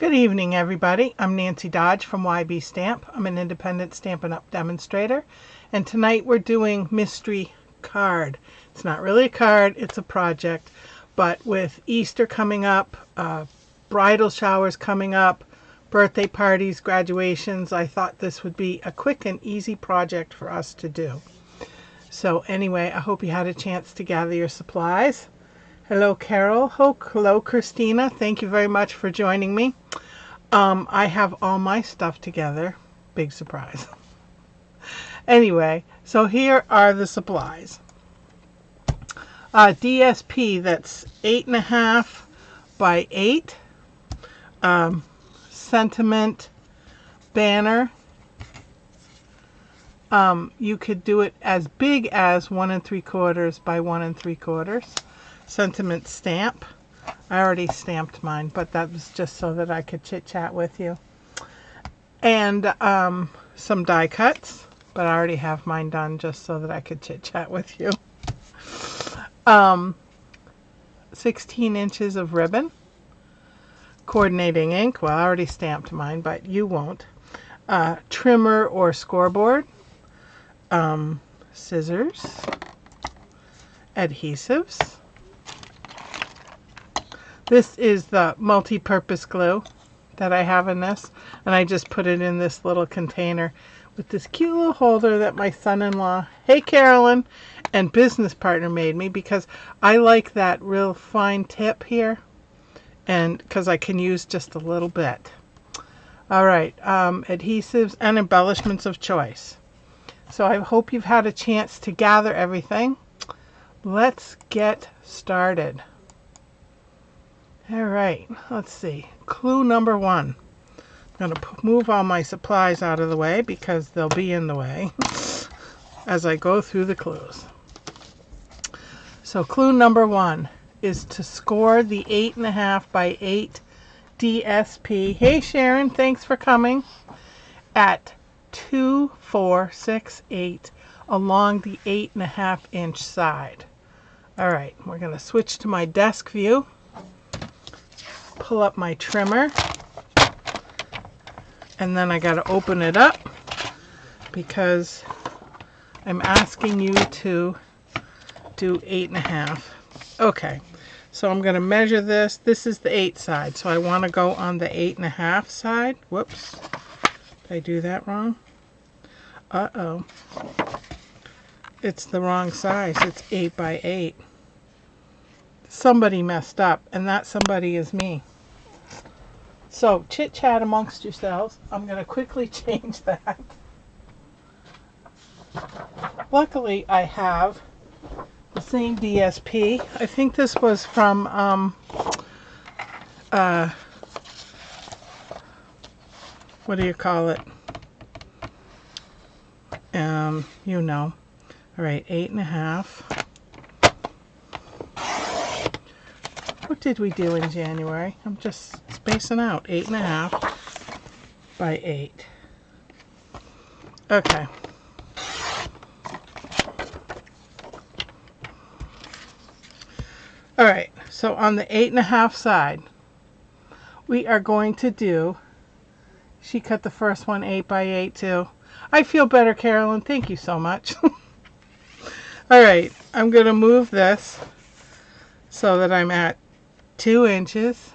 Good evening, everybody. I'm Nancy Dodge from YB Stamp. I'm an independent Stampin' Up! Demonstrator, and tonight we're doing mystery card. It's not really a card, it's a project, but with Easter coming up, bridal showers coming up, birthday parties, graduations, I thought this would be a quick and easy project for us to do. So anyway, I hope you had a chance to gather your supplies. Hello, Carol. Hello, Christina. Thank you very much for joining me. I have all my stuff together. Big surprise. Anyway, so here are the supplies. DSP, that's 8.5 by 8. Sentiment banner. You could do it as big as 1 3/4 by 1 3/4. Sentiment stamp. I already stamped mine, but that was just so that I could chit chat with you. And some die cuts, but I already have mine done just so that I could chit chat with you. 16 inches of ribbon. Coordinating ink. Well, I already stamped mine, but you won't. Trimmer or scoreboard. Scissors. Adhesives. This is the multi-purpose glue that I have in this, and I just put it in this little container with this cute little holder that my son-in-law, hey Carolyn, and business partner made me, because I like that real fine tip here, and because I can use just a little bit. Alright, adhesives and embellishments of choice. So I hope you've had a chance to gather everything. Let's get started. Alright, let's see. Clue number 1. I'm going to move all my supplies out of the way because they'll be in the way as I go through the clues. So clue number 1 is to score the 8.5 by 8 DSP. Hey Sharon, thanks for coming. At 2, 4, 6, 8 along the 8.5 inch side. Alright, we're going to switch to my desk view. Pull up my trimmer, and then I got to open it up because I'm asking you to do 8.5. Okay, so I'm going to measure this. This is the 8 side, so I want to go on the 8.5 side. Whoops, did I do that wrong? Uh-oh, it's the wrong size. It's 8 by 8. Somebody messed up, and that somebody is me. So chit chat amongst yourselves. I'm going to quickly change that. Luckily I have the same DSP. I think this was from what do you call it? You know. Alright, 8.5. What did we do in January? I'm just spacing out. 8.5 by 8. Okay. Alright, so on the 8.5 side, we are going to do, she cut the first one 8 by 8 too. I feel better, Carolyn. Thank you so much. Alright, I'm going to move this so that I'm at 2 inches.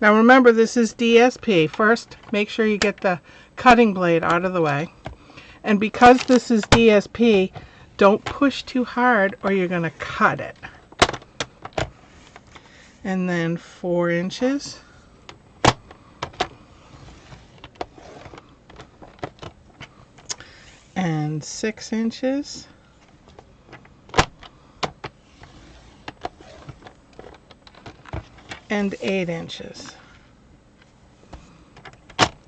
Now remember, this is DSP. First, make sure you get the cutting blade out of the way. And because this is DSP, don't push too hard or you're going to cut it. And then 4 inches. And 6 inches. And 8 inches.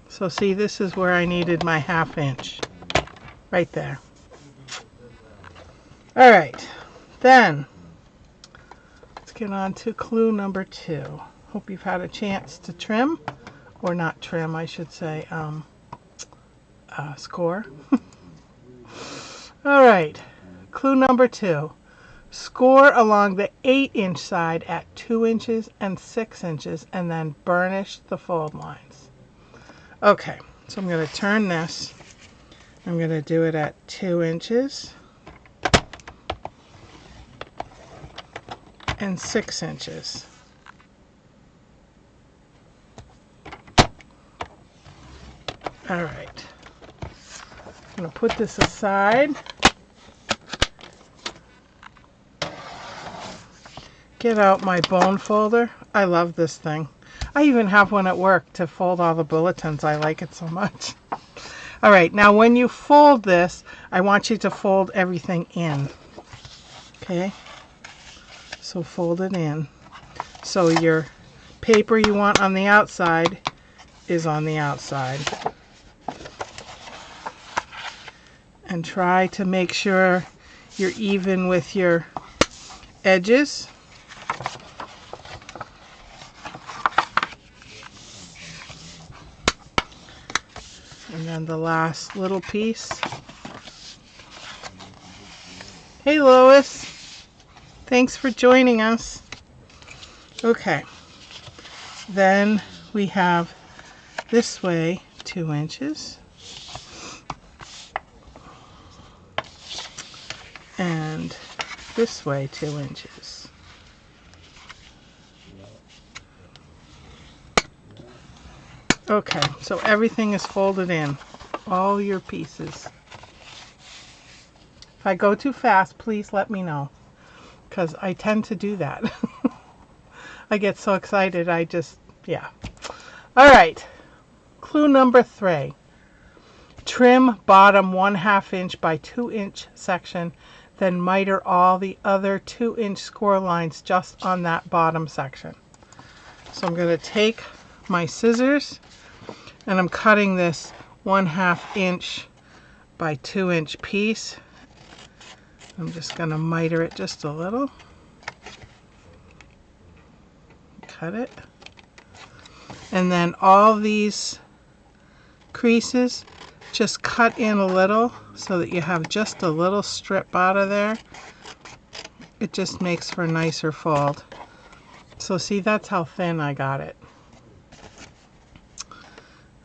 So see, this is where I needed my 1/2 inch. Right there. Alright, then let's get on to clue number 2. Hope you've had a chance to trim, or not trim, I should say, score. Alright, clue number 2. Score along the 8-inch side at 2 inches and 6 inches, and then burnish the fold lines. Okay, so I'm going to turn this. I'm going to do it at 2 inches and 6 inches. All right, I'm going to put this aside. Get out my bone folder. I love this thing. I even have one at work to fold all the bulletins. I like it so much. All right, now when you fold this, I want you to fold everything in. Okay, so fold it in. So your paper you want on the outside is on the outside. And try to make sure you're even with your edges. And then the last little piece. Hey Lois, thanks for joining us. Okay, then we have this way 2 inches. And this way 2 inches. Okay, so everything is folded in, all your pieces. If I go too fast, please let me know, because I tend to do that. I get so excited, yeah. All right, clue number 3. Trim bottom 1/2 inch by 2 inch section, then miter all the other 2 inch score lines just on that bottom section. So I'm going to take my scissors and I'm cutting this 1/2 inch by 2 inch piece. I'm just going to miter it just a little. Cut it. And then all these creases, just cut in a little so that you have just a little strip out of there. It just makes for a nicer fold. So see, that's how thin I got it.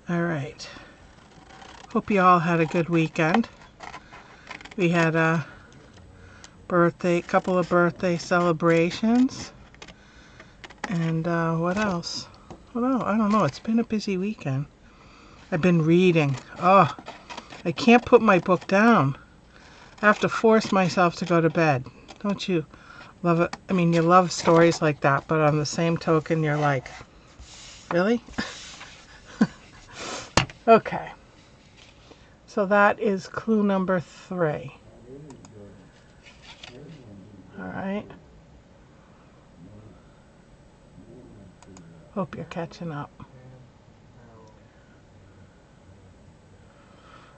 All right. Hope you all had a good weekend. We had a couple of birthday celebrations. And what else? Well, I don't know. It's been a busy weekend. I've been reading. Oh, I can't put my book down. I have to force myself to go to bed. Don't you love it? I mean, you love stories like that, but on the same token, you're like, really? Okay. So that is clue number 3. All right. Hope you're catching up.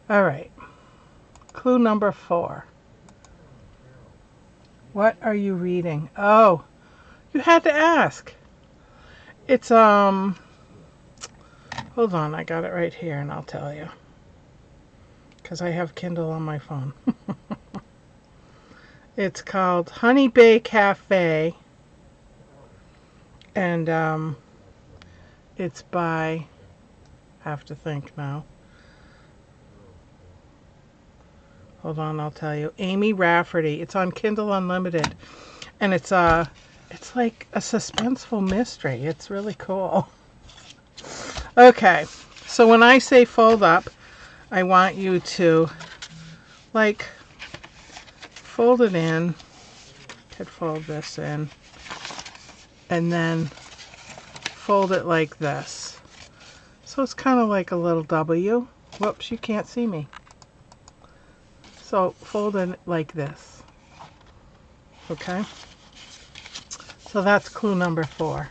All right. Clue number 4. What are you reading? Oh, you had to ask. It's, hold on, I got it right here and I'll tell you. Because I have Kindle on my phone. It's called Honey Bay Cafe. And it's by, have to think now. Hold on, I'll tell you. Amy Rafferty. It's on Kindle Unlimited. And it's like a suspenseful mystery. It's really cool. Okay, so when I say fold up, I want you to like fold it in. Could fold this in. And then fold it like this. So it's kind of like a little W. Whoops, you can't see me. So fold it like this. Okay? So that's clue number 4.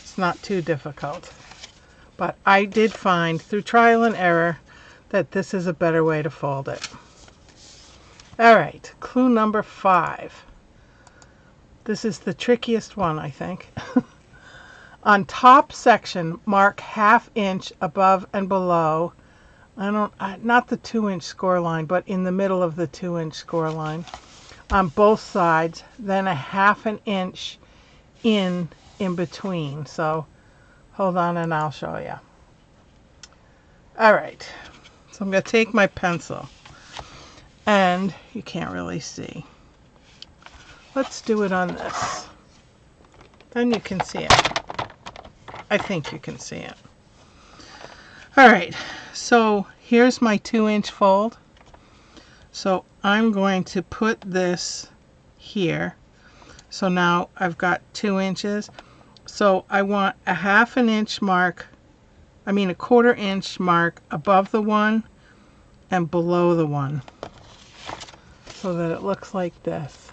It's not too difficult. But I did find through trial and error that this is a better way to fold it. All right, clue number 5. This is the trickiest one, I think. On top section, mark 1/2 inch above and below. Not the 2 inch score line, but in the middle of the 2 inch score line. on both sides, then a 1/2 inch in between. So hold on and I'll show you. All right, so I'm going to take my pencil, and you can't really see. Let's do it on this. Then you can see it. I think you can see it. All right, so here's my 2-inch fold. So I'm going to put this here. So now I've got 2 inches. So I want a 1/2 inch mark, a 1/4 inch mark above the one and below the one, so that it looks like this.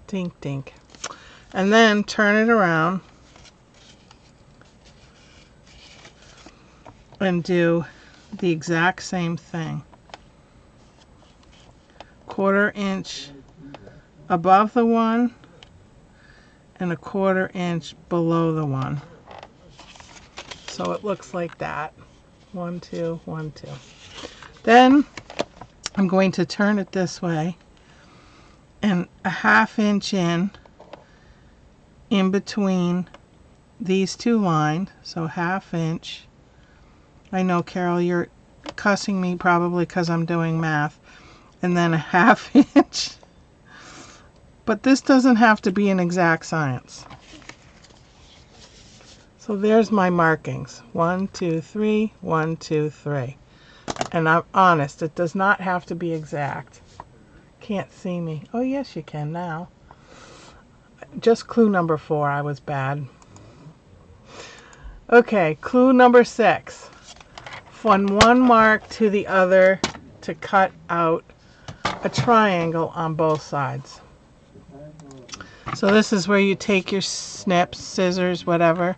Dink, dink. And then turn it around and do the exact same thing. 1/4 inch above the one and a 1/4 inch below the one. So it looks like that. 1, 2, 1, 2. Then I'm going to turn it this way, and a 1/2 inch in between these two lines. So 1/2 inch. I know, Carol, you're cussing me probably because I'm doing math. And then a 1/2 inch. But this doesn't have to be an exact science. So there's my markings. 1, 2, 3, 1, 2, 3. And I'm honest, it does not have to be exact. Can't see me. Oh, yes, you can now. Just clue number 4, I was bad. Okay, clue number 6. From one mark to the other to cut out a triangle on both sides. So this is where you take your snips, scissors, whatever,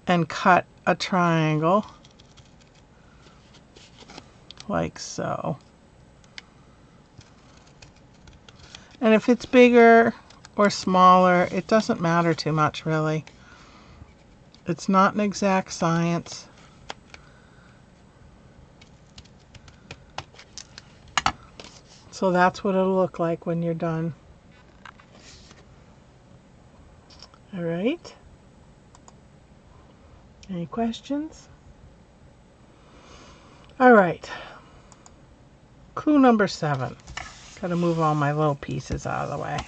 and cut a triangle like so. And if it's bigger or smaller, it doesn't matter too much, really. It's not an exact science. So that's what it'll look like when you're done. All right. Any questions? All right. Clue number 7. Got to move all my little pieces out of the way.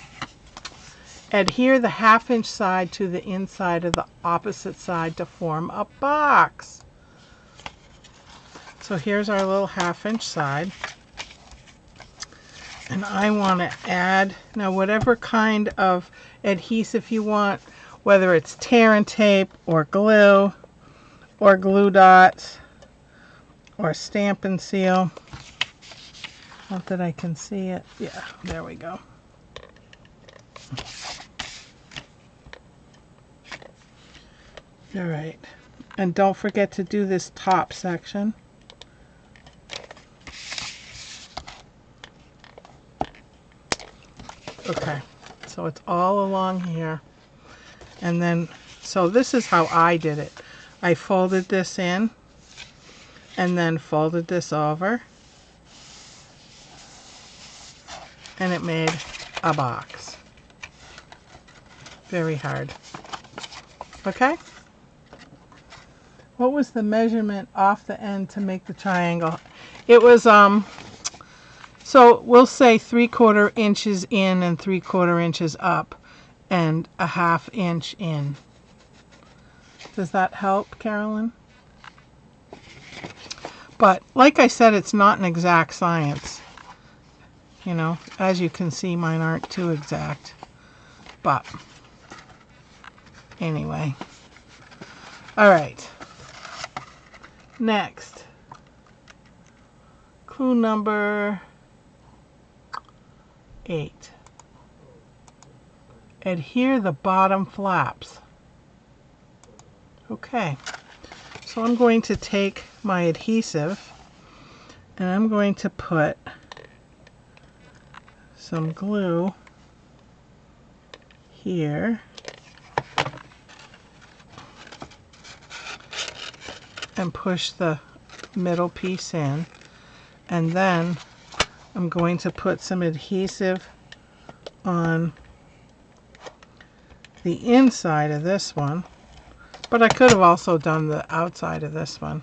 Adhere the 1/2 inch side to the inside of the opposite side to form a box. So here's our little 1/2 inch side. And I want to add, now whatever kind of adhesive you want, whether it's tear and tape or glue dots or stamp and seal. Not that I can see it. Yeah, there we go. All right. And don't forget to do this top section. Okay, so it's all along here. And then, so this is how I did it. I folded this in and then folded this over. And it made a box. Very hard. Okay? What was the measurement off the end to make the triangle? It was, so we'll say 3/4 inches in and 3/4 inches up and a 1/2 inch in. Does that help, Carolyn? But like I said, it's not an exact science. You know, as you can see, mine aren't too exact. But anyway. All right. Next. Clue number 8. Adhere the bottom flaps. Okay. So I'm going to take my adhesive and I'm going to put some glue here and push the middle piece in, and then I'm going to put some adhesive on the inside of this one, but I could have also done the outside of this one,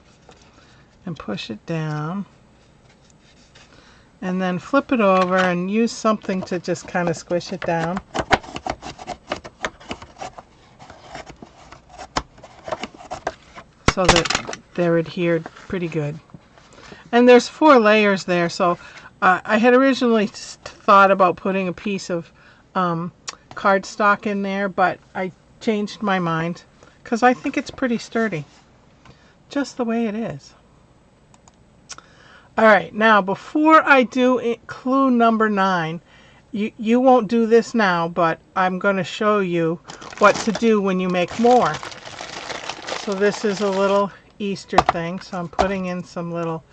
and push it down, and then flip it over and use something to just kind of squish it down. So that they're adhered pretty good. And there's 4 layers there, so I had originally thought about putting a piece of cardstock in there, but I changed my mind because I think it's pretty sturdy, just the way it is. All right, now before I do clue number 9, you won't do this now, but I'm going to show you what to do when you make more. So this is a little Easter thing, so I'm putting in some little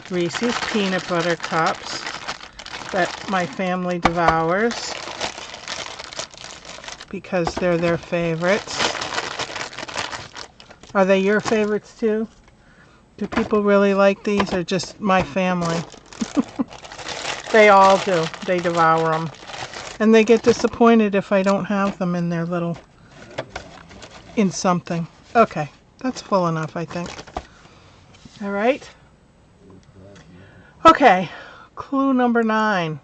Reese's peanut butter cups that my family devours because they're their favorites. Are they your favorites too? Do people really like these, or just my family? They all do. They devour them. And they get disappointed if I don't have them in their little, in something. Okay, that's full enough, I think. All right. Okay, clue number 9.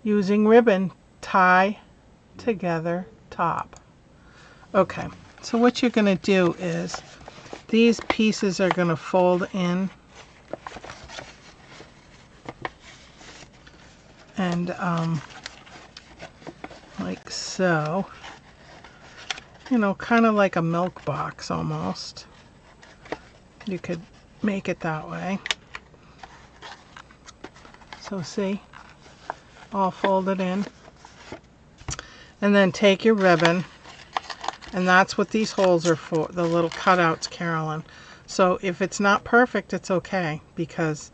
Using ribbon, tie together top. Okay, so what you're going to do is these pieces are going to fold in and like so, you know, kind of like a milk box almost. You could make it that way. So see, all folded in. And then take your ribbon, and that's what these holes are for, the little cutouts, Carolyn. So if it's not perfect, it's okay, because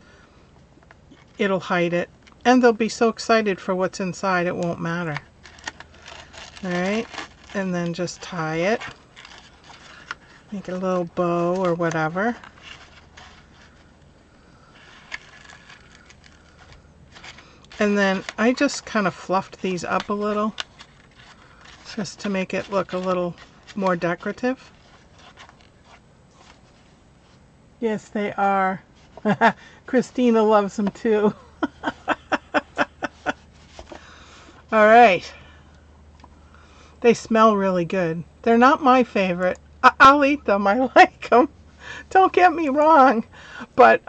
it'll hide it, and they'll be so excited for what's inside it won't matter. Alright, and then just tie it. Make a little bow or whatever. And then I just kind of fluffed these up a little, just to make it look a little more decorative. Yes, they are. Christina loves them too. All right. They smell really good. They're not my favorite. I'll eat them. I like them. Don't get me wrong. But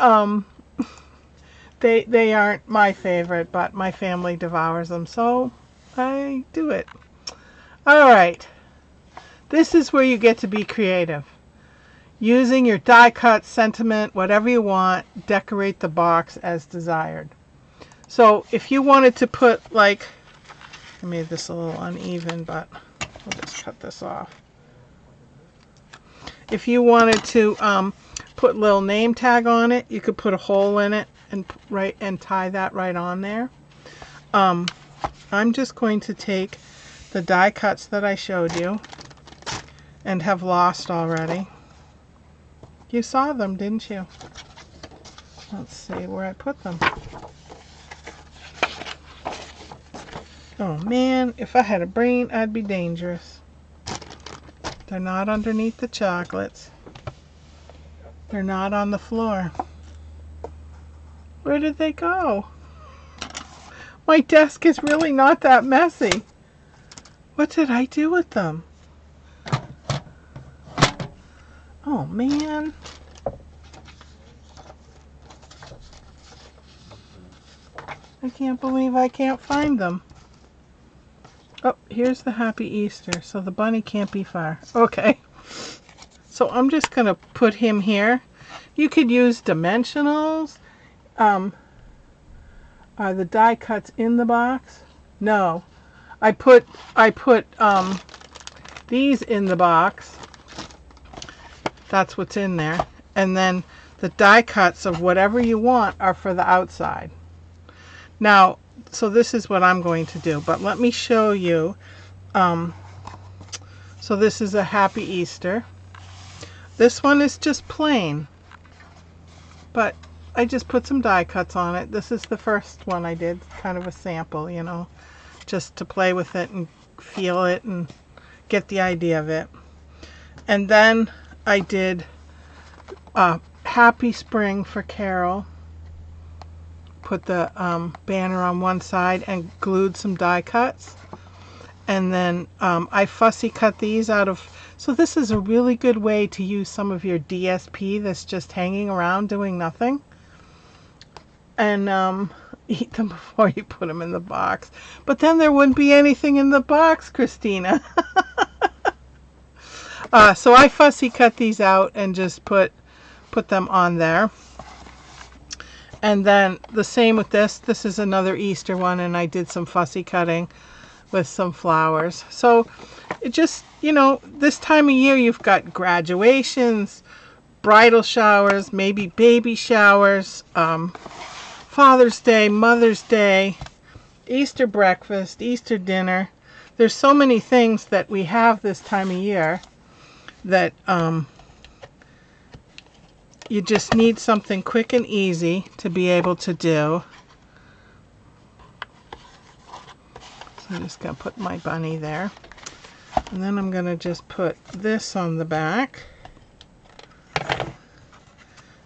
they aren't my favorite, but my family devours them, so I do it. All right. This is where you get to be creative. Using your die cut, sentiment, whatever you want, decorate the box as desired. So if you wanted to put, like, I made this a little uneven, but I'll just cut this off. If you wanted to put a little name tag on it, you could put a hole in it and tie that right on there. I'm just going to take the die cuts that I showed you and have lost already. You saw them, didn't you? Let's see where I put them. Oh man, if I had a brain, I'd be dangerous. They're not underneath the chocolates. They're not on the floor. Where did they go? My desk is really not that messy. What did I do with them? Oh man. I can't believe I can't find them. Oh, here's the Happy Easter, so the bunny can't be far. Okay. So I'm just going to put him here. You could use dimensionals. Are the die cuts in the box? No. I put these in the box. That's what's in there. And then the die cuts of whatever you want are for the outside. Now, so this is what I'm going to do, but let me show you. So this is a Happy Easter. This one is just plain, but I just put some die cuts on it. This is the first one I did, kind of a sample, you know. just to play with it and feel it and get the idea of it. And then I did Happy Spring for Carol. Put the banner on one side and glued some die cuts. And then I fussy cut these out of, so this is a really good way to use some of your DSP that's just hanging around doing nothing. And eat them before you put them in the box. But then there wouldn't be anything in the box, Christina. So I fussy cut these out and just put them on there. And then the same with this. This is another Easter one, and I did some fussy cutting with some flowers. So it just, you know, this time of year you've got graduations, bridal showers, maybe baby showers, Father's Day, Mother's Day, Easter breakfast, Easter dinner. There's so many things that we have this time of year that you just need something quick and easy to be able to do. So I'm just going to put my bunny there. And then I'm going to just put this on the back.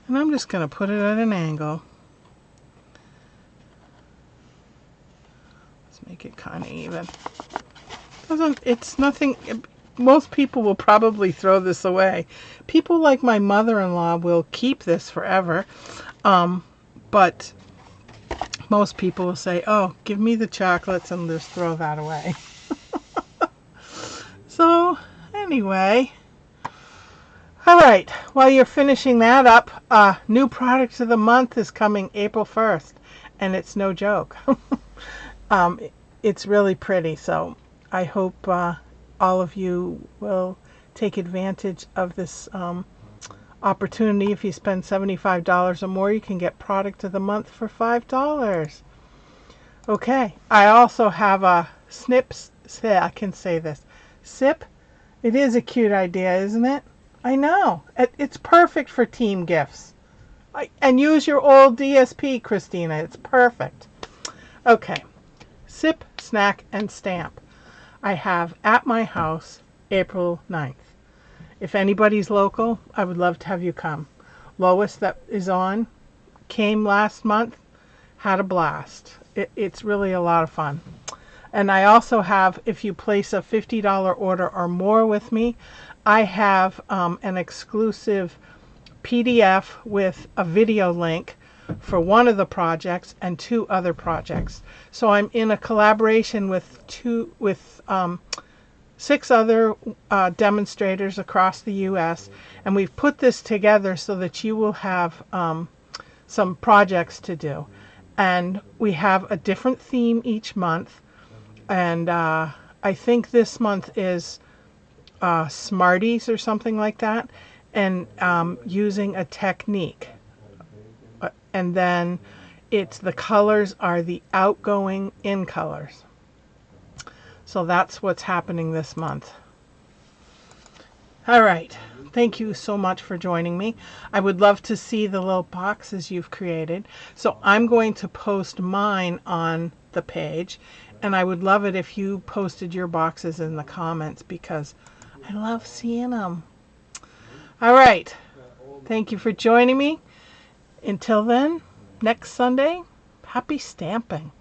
And I'm just going to put it at an angle. Let's make it kind of even. It's nothing. Most people will probably throw this away. People like my mother-in-law will keep this forever. But most people will say, oh, give me the chocolates and just throw that away. So anyway, all right, while you're finishing that up, new product of the month is coming April 1st, and it's no joke. It's really pretty, so I hope all of you will take advantage of this opportunity. If you spend $75 or more, you can get product of the month for $5. Okay, I also have a I can say this. SIP. It is a cute idea, isn't it? I know. It's perfect for team gifts. And use your old DSP, Christina. It's perfect. Okay. Sip, snack, and stamp. I have at my house April 9th. If anybody's local, I would love to have you come. Lois, that is on, came last month, had a blast. It's really a lot of fun. And I also have, if you place a $50 order or more with me, I have an exclusive PDF with a video link for one of the projects and 2 other projects. So I'm in a collaboration with 6 other demonstrators across the U.S. and we've put this together so that you will have some projects to do. And we have a different theme each month. And I think this month is Smarties or something like that, and using a technique. And then the colors are the outgoing in colors. So that's what's happening this month. All right. Thank you so much for joining me. I would love to see the little boxes you've created. So I'm going to post mine on the page. And I would love it if you posted your boxes in the comments because I love seeing them. All right. Thank you for joining me. Until then, next Sunday, happy stamping.